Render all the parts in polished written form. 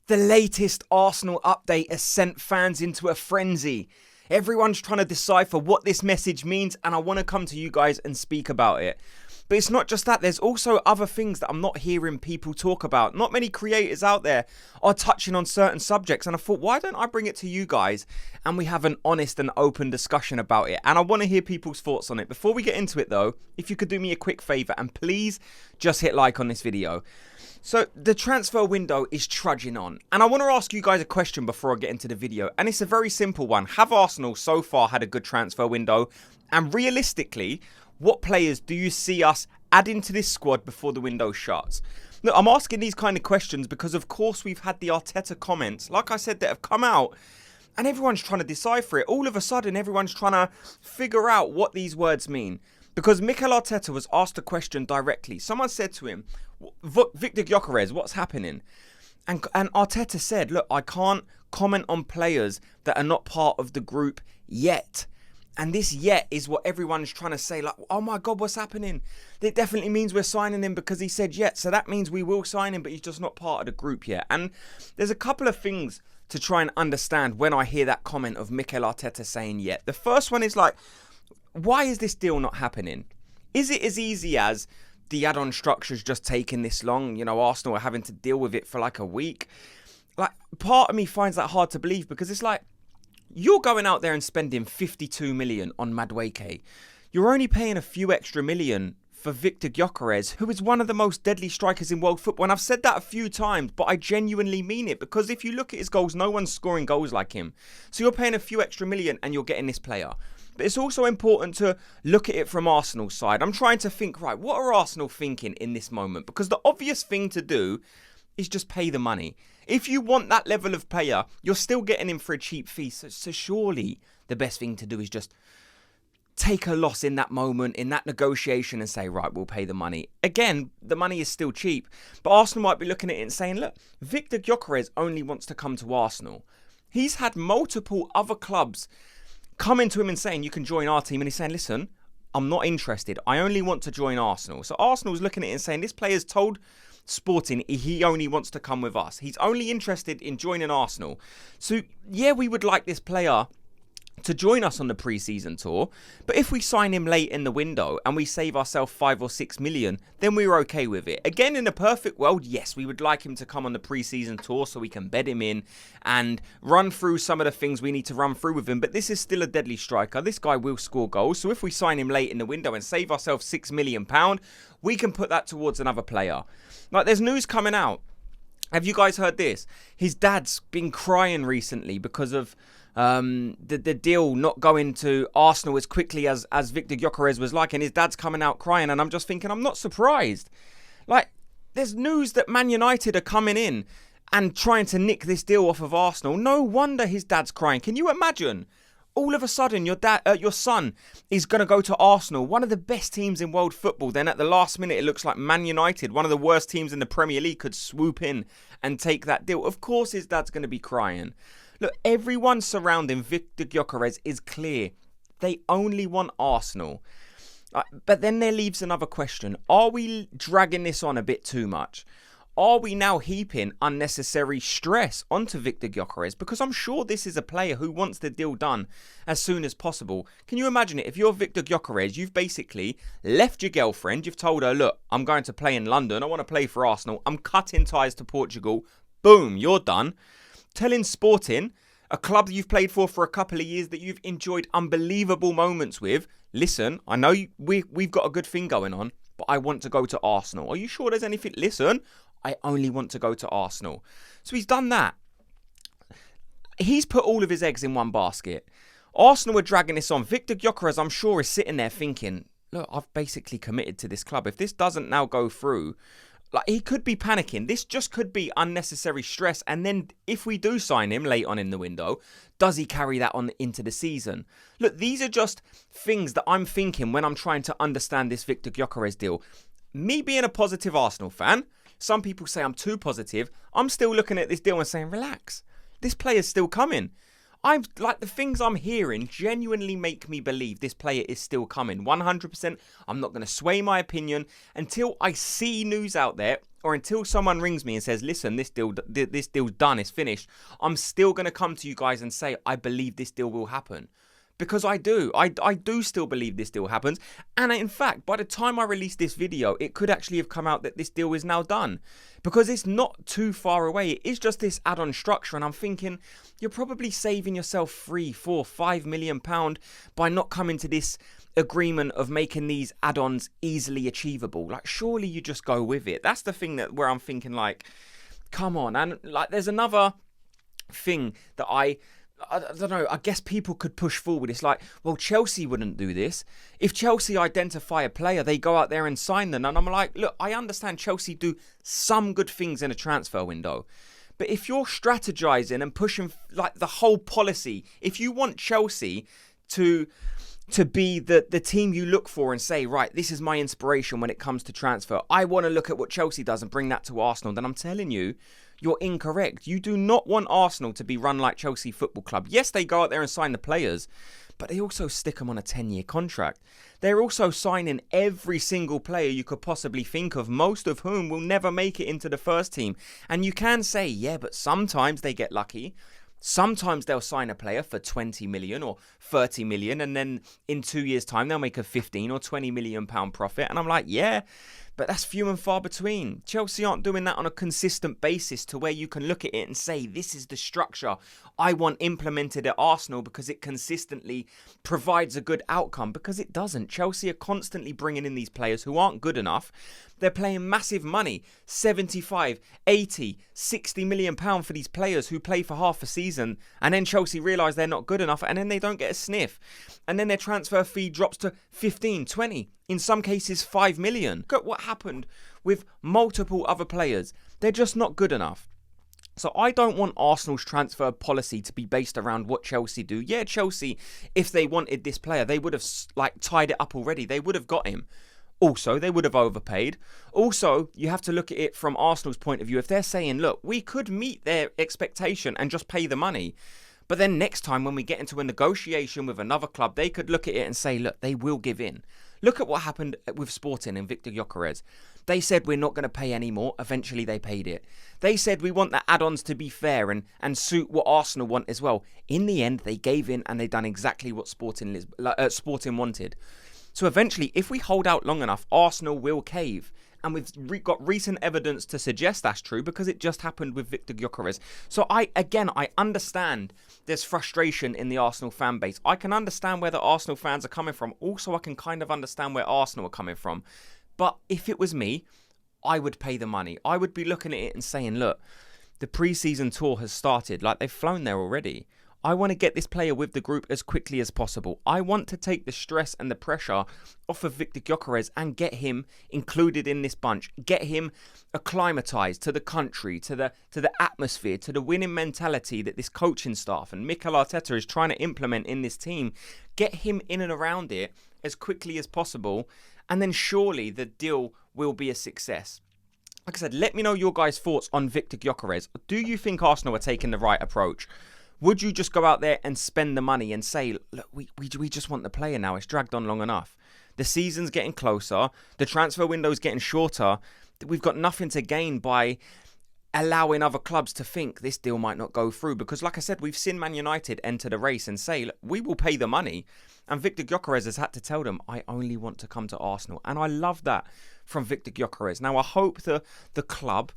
The latest Arsenal update has sent fans into a frenzy. Everyone's trying to decipher what this message means, and I want to come to you guys and speak about it. But it's not just that, there's also other things that I'm not hearing people talk about. Not many creators out there are touching on certain subjects, and I thought, why don't I bring it to you guys and we have an honest and open discussion about it? And I want to hear people's thoughts on it. Before we get into it though, if you could do me a quick favour and please just hit like on this video. So the transfer window is trudging on, and I want to ask you guys a question before I get into the video, and it's a very simple one. Have Arsenal so far had a good transfer window? And realistically, what players do you see us adding to this squad before the window shuts? Look, I'm asking these kind of questions because of course we've had the Arteta comments, like I said, that have come out, and everyone's trying to decipher it. All of a sudden, everyone's trying to figure out what these words mean. Because Mikel Arteta was asked a question directly. Someone said to him, Victor Gyokeres, what's happening? And Arteta said, look, I can't comment on players that are not part of the group yet. And this yet is what everyone's trying to say, like, oh my God, what's happening? It definitely means we're signing him because he said yet. So that means we will sign him, but he's just not part of the group yet. And there's a couple of things to try and understand when I hear that comment of Mikel Arteta saying yet. The first one is like, why is this deal not happening? Is it as easy as the add-on structure's just taking this long? You know, Arsenal are having to deal with it for like a week. Like, part of me finds that hard to believe because it's like, you're going out there and spending 52 million on Madueke. You're only paying a few extra million for Victor Gyökeres, who is one of the most deadly strikers in world football. And I've said that a few times, but I genuinely mean it, because if you look at his goals, no one's scoring goals like him. So you're paying a few extra million and you're getting this player. But it's also important to look at it from Arsenal's side. I'm trying to think, right, what are Arsenal thinking in this moment? Because the obvious thing to do is just pay the money. If you want that level of player, you're still getting him for a cheap fee. So surely the best thing to do is just take a loss in that moment, in that negotiation, and say, right, we'll pay the money. Again, the money is still cheap. But Arsenal might be looking at it and saying, look, Victor Gyokeres only wants to come to Arsenal. He's had multiple other clubs coming to him and saying, you can join our team. And he's saying, listen, I'm not interested. I only want to join Arsenal. So Arsenal's looking at it and saying, this player's told Sporting he only wants to come with us. He's only interested in joining Arsenal. So yeah, we would like this player to join us on the pre-season tour, but if we sign him late in the window and we save ourselves 5 or 6 million, then we're okay with it. Again, in a perfect world, yes, we would like him to come on the pre-season tour so we can bed him in and run through some of the things we need to run through with him. But this is still a deadly striker. This guy will score goals. So if we sign him late in the window and save ourselves £6 million, we can put that towards another player. Like, there's news coming out. Have you guys heard this? His dad's been crying recently because of the deal not going to Arsenal as quickly as Victor Gyokeres was like, and his dad's coming out crying, and I'm just thinking, I'm not surprised. Like, there's news that Man United are coming in and trying to nick this deal off of Arsenal. No wonder his dad's crying. Can you imagine? All of a sudden, your son is going to go to Arsenal, one of the best teams in world football. Then at the last minute, it looks like Man United, one of the worst teams in the Premier League, could swoop in and take that deal. Of course, his dad's going to be crying. Look, everyone surrounding Victor Gyokeres is clear. They only want Arsenal. But then there leaves another question. Are we dragging this on a bit too much? Are we now heaping unnecessary stress onto Victor Gyokeres? Because I'm sure this is a player who wants the deal done as soon as possible. Can you imagine it? If you're Victor Gyokeres, you've basically left your girlfriend. You've told her, look, I'm going to play in London. I want to play for Arsenal. I'm cutting ties to Portugal. Boom, you're done. Telling Sporting, a club that you've played for a couple of years, that you've enjoyed unbelievable moments with, listen, I know we've got a good thing going on, but I want to go to Arsenal. Are you sure there's anything? Listen, I only want to go to Arsenal. So he's done that. He's put all of his eggs in one basket. Arsenal are dragging this on. Victor Gyokeres, I'm sure, is sitting there thinking, look, I've basically committed to this club. If this doesn't now go through, like, he could be panicking. This just could be unnecessary stress. And then if we do sign him late on in the window, does he carry that on into the season? Look, these are just things that I'm thinking when I'm trying to understand this Victor Gyokeres deal. Me being a positive Arsenal fan, some people say I'm too positive. I'm still looking at this deal and saying, relax. This player's still coming. I'm like, the things I'm hearing genuinely make me believe this player is still coming. 100%. I'm not going to sway my opinion until I see news out there, or until someone rings me and says, listen, this deal's done, it's finished. I'm still going to come to you guys and say, I believe this deal will happen. Because I do. I do still believe this deal happens. And in fact, by the time I release this video, it could actually have come out that this deal is now done. Because it's not too far away. It is just this add-on structure. And I'm thinking, you're probably saving yourself £3, £4, £5 million by not coming to this agreement of making these add-ons easily achievable. Like, surely you just go with it. That's the thing where I'm thinking, like, come on. And like, there's another thing that I don't know, I guess people could push forward. It's like, well, Chelsea wouldn't do this. If Chelsea identify a player, they go out there and sign them. And I'm like, look, I understand Chelsea do some good things in a transfer window. But if you're strategizing and pushing like the whole policy, if you want Chelsea to be the team you look for and say, right, this is my inspiration when it comes to transfer, I want to look at what Chelsea does and bring that to Arsenal, then I'm telling you, you're incorrect. You do not want Arsenal to be run like Chelsea Football Club. Yes, they go out there and sign the players, but they also stick them on a 10-year contract. They're also signing every single player you could possibly think of, most of whom will never make it into the first team. And you can say, yeah, but sometimes they get lucky. Sometimes they'll sign a player for 20 million or 30 million, and then in 2 years' time, they'll make a 15 or 20 million pound profit. And I'm like, yeah, but that's few and far between. Chelsea aren't doing that on a consistent basis to where you can look at it and say, this is the structure I want implemented at Arsenal because it consistently provides a good outcome, because it doesn't. Chelsea are constantly bringing in these players who aren't good enough. They're paying massive money, 75, 80, 60 million pound for these players who play for half a season, and then Chelsea realise they're not good enough, and then they don't get a sniff. And then their transfer fee drops to 15, 20, in some cases 5 million. Look at what happened with multiple other players. They're just not good enough. So I don't want Arsenal's transfer policy to be based around what Chelsea do. Yeah, Chelsea, if they wanted this player, they would have tied it up already. They would have got him. Also, they would have overpaid. Also, you have to look at it from Arsenal's point of view. If they're saying, look, we could meet their expectation and just pay the money, but then next time when we get into a negotiation with another club, they could look at it and say, look, they will give in. Look at what happened with Sporting and Victor Gyokeres. They said, we're not going to pay any more. Eventually, they paid it. They said, we want the add-ons to be fair and suit what Arsenal want as well. In the end, they gave in and they done exactly what Sporting wanted. So eventually, if we hold out long enough, Arsenal will cave. And we've got recent evidence to suggest that's true, because it just happened with Victor Gyokeres. So I understand there's frustration in the Arsenal fan base. I can understand where the Arsenal fans are coming from. Also, I can kind of understand where Arsenal are coming from. But if it was me, I would pay the money. I would be looking at it and saying, look, the pre-season tour has started. Like, they've flown there already. I want to get this player with the group as quickly as possible. I want to take the stress and the pressure off of Victor Gyokeres and get him included in this bunch. Get him acclimatized to the country, to the atmosphere, to the winning mentality that this coaching staff and Mikel Arteta is trying to implement in this team. Get him in and around it as quickly as possible, and then surely the deal will be a success. Like I said, let me know your guys' thoughts on Victor Gyokeres. Do you think Arsenal are taking the right approach? Would you just go out there and spend the money and say, look, we just want the player now. It's dragged on long enough. The season's getting closer. The transfer window's getting shorter. We've got nothing to gain by allowing other clubs to think this deal might not go through. Because like I said, we've seen Man United enter the race and say, look, we will pay the money. And Victor Gyokeres has had to tell them, I only want to come to Arsenal. And I love that from Victor Gyokeres. Now, I hope the club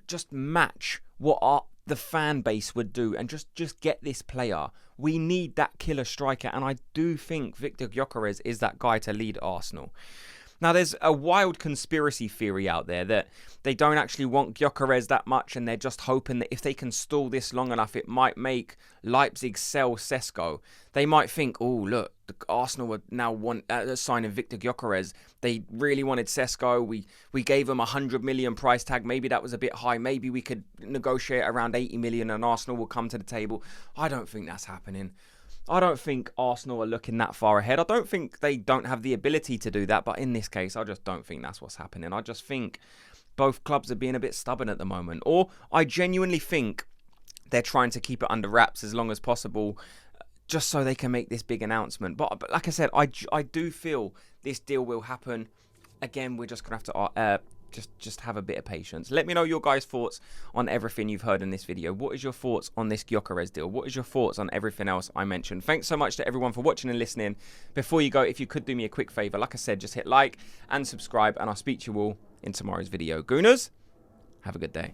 just match what the fan base would do and just get this player. We need that killer striker, and I do think Victor Gyokeres is that guy to lead Arsenal. Now, there's a wild conspiracy theory out there that they don't actually want Gyökeres that much, and they're just hoping that if they can stall this long enough, it might make Leipzig sell Sesko. They might think, oh, look, Arsenal would now signing Victor Gyökeres. They really wanted Sesko. We gave them a 100 million price tag. Maybe that was a bit high. Maybe we could negotiate around 80 million and Arsenal will come to the table. I don't think that's happening. I don't think Arsenal are looking that far ahead. I don't think they don't have the ability to do that. But in this case, I just don't think that's what's happening. I just think both clubs are being a bit stubborn at the moment. Or I genuinely think they're trying to keep it under wraps as long as possible, just so they can make this big announcement. But like I said, I do feel this deal will happen. Again, we're just going to have to just have a bit of patience. Let me know your guys' thoughts on everything you've heard in this video. What is your thoughts on this Gyökeres deal? What is your thoughts on everything else I mentioned? Thanks so much to everyone for watching and listening. Before you go, if you could do me a quick favor, like I said, just hit like and subscribe, and I'll speak to you all in tomorrow's video. Gooners, have a good day.